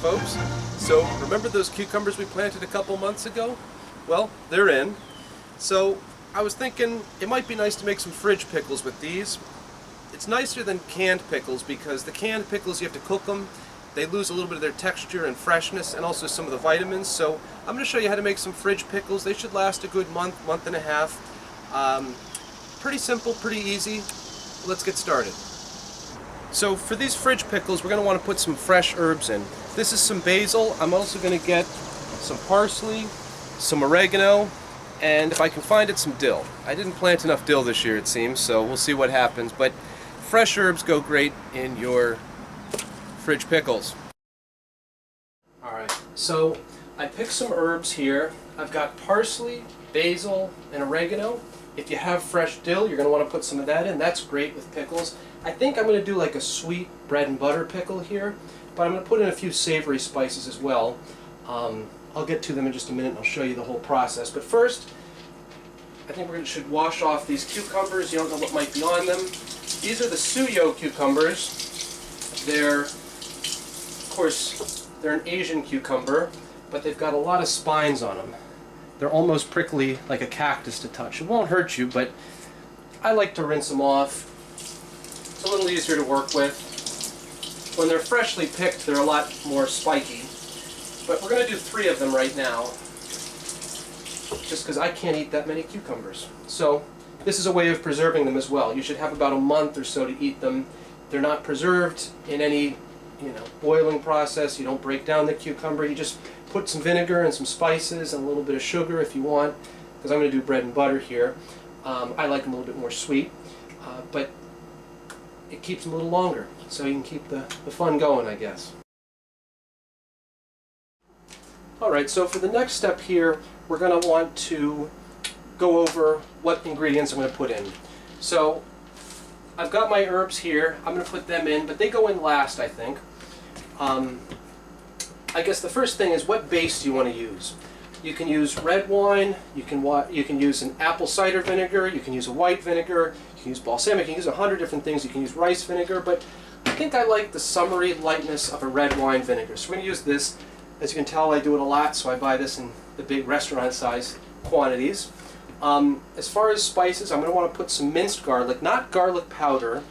folks. So remember those cucumbers we planted a couple months ago? Well, they're in. So I was thinking it might be nice to make some fridge pickles with these. It's nicer than canned pickles because the canned pickles you have to cook them. They lose a little bit of their texture and freshness and also some of the vitamins. So I'm going to show you how to make some fridge pickles. They should last a good month, month and a half. Pretty simple, pretty easy. Let's get started. So for these fridge pickles, we're going to want to put some fresh herbs in. This is some basil. I'm also going to get some parsley, some oregano, and if I can find it, some dill. I didn't plant enough dill this year, it seems, so we'll see what happens. But fresh herbs go great in your fridge pickles. Alright, so I picked some herbs here. I've got parsley, basil, and oregano. If you have fresh dill, you're going to want to put some of that in. That's great with pickles. I think I'm going to do like a sweet bread and butter pickle here, but I'm going to put in a few savory spices as well. I'll get to them in just a minute and I'll show you the whole process. But first, I think we should wash off these cucumbers. You don't know what might be on them. These are the suyo cucumbers. They're, of course, they're an Asian cucumber, but they've got a lot of spines on them. They're almost prickly, like a cactus to touch. It won't hurt you, but I like to rinse them off. It's a little easier to work with. When they're freshly picked, they're a lot more spiky. But we're going to do 3 of them right now, just because I can't eat that many cucumbers. So this is a way of preserving them as well. You should have about a month or so to eat them. They're not preserved in any, boiling process. You don't break down the cucumber. You just put some vinegar and some spices and a little bit of sugar if you want, because I'm going to do bread and butter here. I like them a little bit more sweet, but it keeps them a little longer, so you can keep the fun going, I guess. Alright, so for the next step here, we're going to want to go over what ingredients I'm going to put in. So I've got my herbs here. I'm going to put them in, but they go in last, I think. I guess the first thing is, what base do you want to use? You can use red wine, you can use an apple cider vinegar, you can use a white vinegar, you can use balsamic, you can use 100 different things, you can use rice vinegar, but I think I like the summery lightness of a red wine vinegar. So we're going to use this. As you can tell, I do it a lot, so I buy this in the big restaurant size quantities. As far as spices, I'm going to want to put some minced garlic, not garlic powder.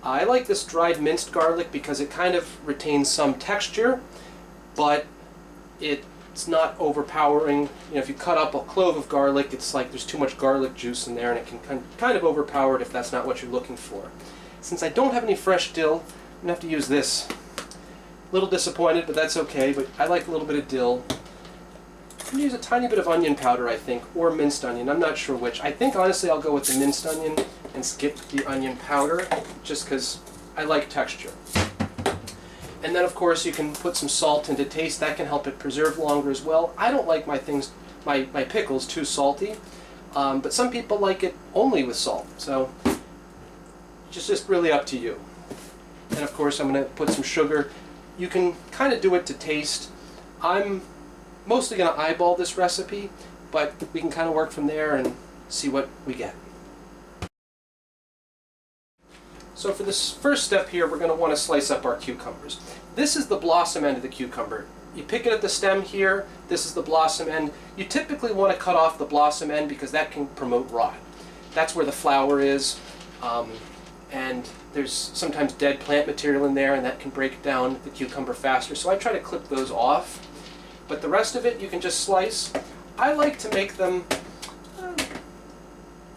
I like this dried minced garlic because it kind of retains some texture, but it's not overpowering. If you cut up a clove of garlic, it's like there's too much garlic juice in there and it can kind of overpower it if that's not what you're looking for. Since I don't have any fresh dill, I'm going to have to use this. A little disappointed, but that's okay, but I like a little bit of dill. I'm going to use a tiny bit of onion powder, I think, or minced onion. I'm not sure which. I think, honestly, I'll go with the minced onion and skip the onion powder, just because I like texture. And then, of course, you can put some salt in to taste. That can help it preserve longer as well. I don't like my pickles too salty, but some people like it only with salt. So it's just really up to you. And of course, I'm going to put some sugar. You can kind of do it to taste. I'm mostly going to eyeball this recipe, but we can kind of work from there and see what we get. So for this first step here, we're going to want to slice up our cucumbers. This is the blossom end of the cucumber. You pick it at the stem here. This is the blossom end. You typically want to cut off the blossom end because that can promote rot. That's where the flower is, and there's sometimes dead plant material in there, and that can break down the cucumber faster. So I try to clip those off. But the rest of it you can just slice. I like to make them,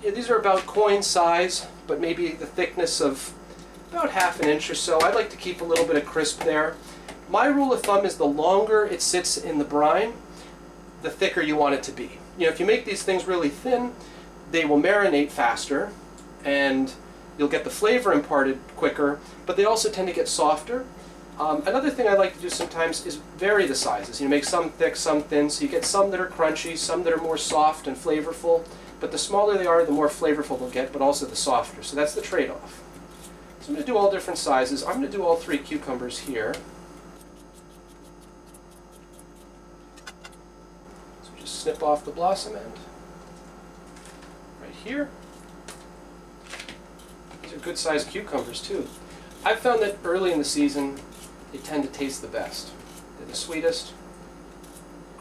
these are about coin size, but maybe the thickness of about ½ an inch or so. I like to keep a little bit of crisp there. My rule of thumb is the longer it sits in the brine, the thicker you want it to be. If you make these things really thin, they will marinate faster, and you'll get the flavor imparted quicker, but they also tend to get softer. Another thing I like to do sometimes is vary the sizes. Make some thick, some thin, so you get some that are crunchy, some that are more soft and flavorful. But the smaller they are, the more flavorful they'll get, but also the softer. So that's the trade-off. So I'm going to do all different sizes. I'm going to do all 3 cucumbers here. So just snip off the blossom end. Right here. These are good-sized cucumbers, too. I've found that early in the season, they tend to taste the best. They're the the sweetest,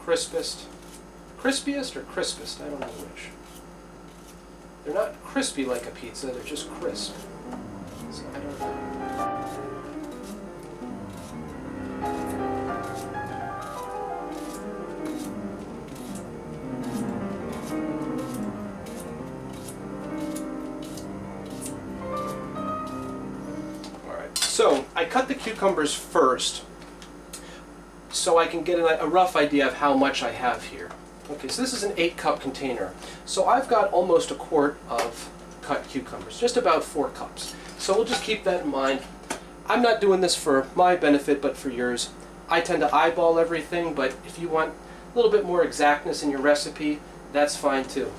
crispiest or crispest, I don't know which. They're not crispy like a pizza, they're just crisp. So I don't know. Alright, so I cut the cucumbers first so I can get a rough idea of how much I have here. Okay, so this is an 8-cup container. So I've got almost a quart of cut cucumbers, just about 4 cups. So we'll just keep that in mind. I'm not doing this for my benefit, but for yours. I tend to eyeball everything, but if you want a little bit more exactness in your recipe, that's fine too.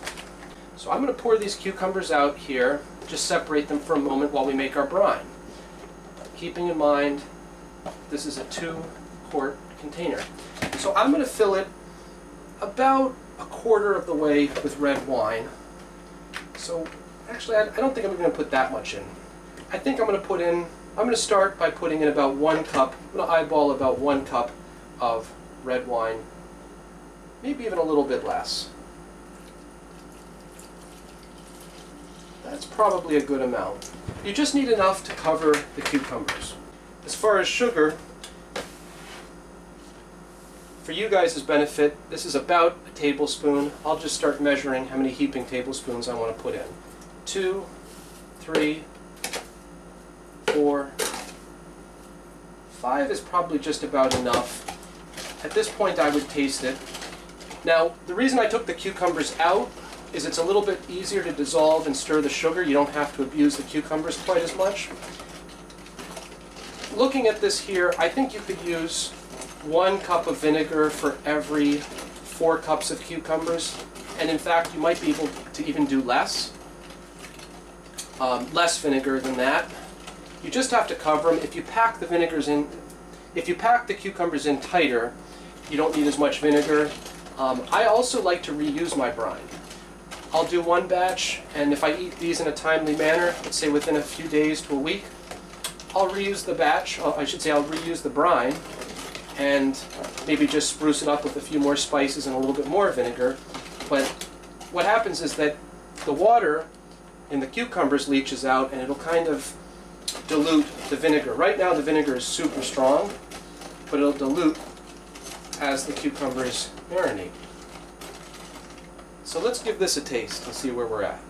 So I'm going to pour these cucumbers out here, just separate them for a moment while we make our brine. Keeping in mind, this is a 2-quart container. So I'm going to fill it about a quarter of the way with red wine. So actually I don't think I'm going to put that much in. I think I'm going to start by putting in about 1 cup. I'm going to eyeball about 1 cup of red wine, maybe even a little bit less. That's probably a good amount. You just need enough to cover the cucumbers. As far as sugar, for you guys' benefit, this is about a tablespoon. I'll just start measuring how many heaping tablespoons I want to put in. 2, 3, 4, 5 is probably just about enough. At this point I would taste it. Now, the reason I took the cucumbers out is it's a little bit easier to dissolve and stir the sugar. You don't have to abuse the cucumbers quite as much. Looking at this here, I think you could use 1 cup of vinegar for every 4 cups of cucumbers, and in fact you might be able to even do less vinegar than that. You just have to cover them. If you pack the cucumbers in tighter, you don't need as much vinegar. I also like to reuse my brine. I'll do 1 batch, and if I eat these in a timely manner, let's say within a few days to a week, I'll reuse the batch. I'll reuse the brine, and maybe just spruce it up with a few more spices and a little bit more vinegar. But what happens is that the water in the cucumbers leaches out, and it'll kind of dilute the vinegar. Right now the vinegar is super strong, but it'll dilute as the cucumbers marinate. So let's give this a taste and see where we're at.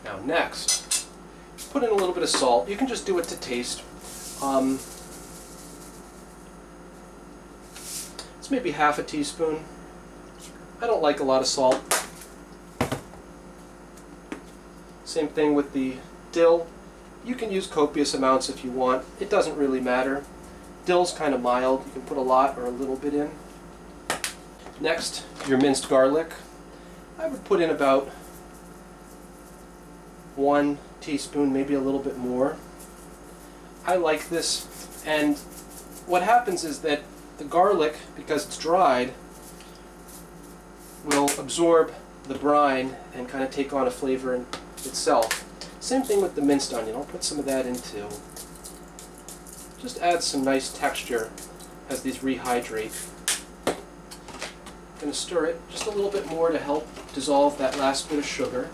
Now next, put in a little bit of salt. You can just do it to taste. It's maybe half a teaspoon. I don't like a lot of salt. Same thing with the dill. You can use copious amounts if you want. It doesn't really matter. Dill's kind of mild. You can put a lot or a little bit in. Next, your minced garlic. I would put in about 1 teaspoon, maybe a little bit more. I like this, and what happens is that the garlic, because it's dried, will absorb the brine and kind of take on a flavor in itself. Same thing with the minced onion. I'll put some of that in too. Just add some nice texture as these rehydrate. I'm going to stir it just a little bit more to help dissolve that last bit of sugar.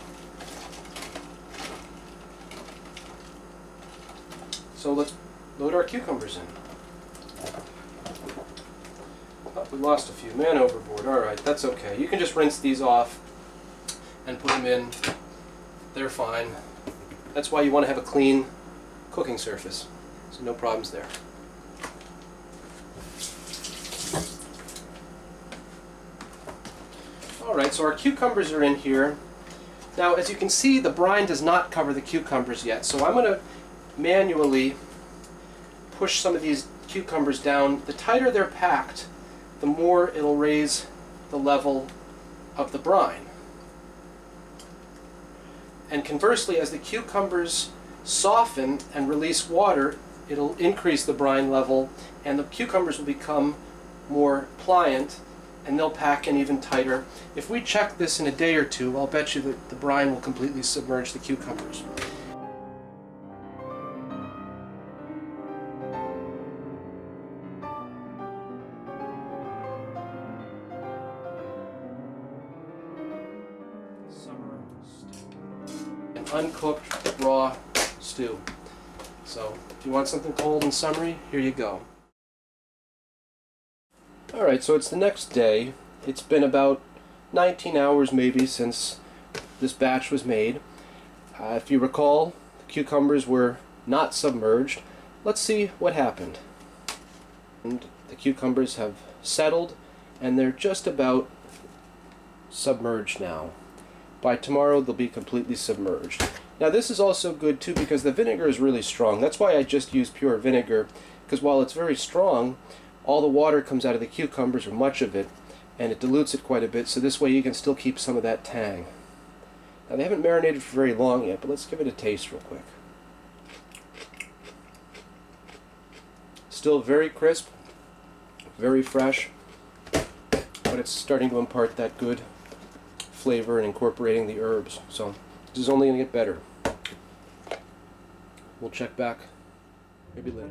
So let's load our cucumbers in. Oh, we lost a few. Man overboard. Alright, that's okay. You can just rinse these off and put them in. They're fine. That's why you want to have a clean cooking surface. So no problems there. Alright, so our cucumbers are in here. Now, as you can see, the brine does not cover the cucumbers yet, so I'm going to manually push some of these cucumbers down. The tighter they're packed, the more it'll raise the level of the brine. And conversely, as the cucumbers soften and release water, it'll increase the brine level, and the cucumbers will become more pliant, and they'll pack in even tighter. If we check this in a day or two, I'll bet you that the brine will completely submerge the cucumbers. uncooked raw stew. So if you want something cold and summery, here you go. Alright, so it's the next day. It's been about 19 hours maybe since this batch was made. If you recall, the cucumbers were not submerged. Let's see what happened. And the cucumbers have settled and they're just about submerged now. By tomorrow they'll be completely submerged. Now this is also good too because the vinegar is really strong. That's why I just use pure vinegar, because while it's very strong, all the water comes out of the cucumbers, or much of it, and it dilutes it quite a bit, so this way you can still keep some of that tang. Now they haven't marinated for very long yet, but let's give it a taste real quick. Still very crisp, very fresh, but it's starting to impart that good flavor and incorporating the herbs. So this is only going to get better. We'll check back maybe later.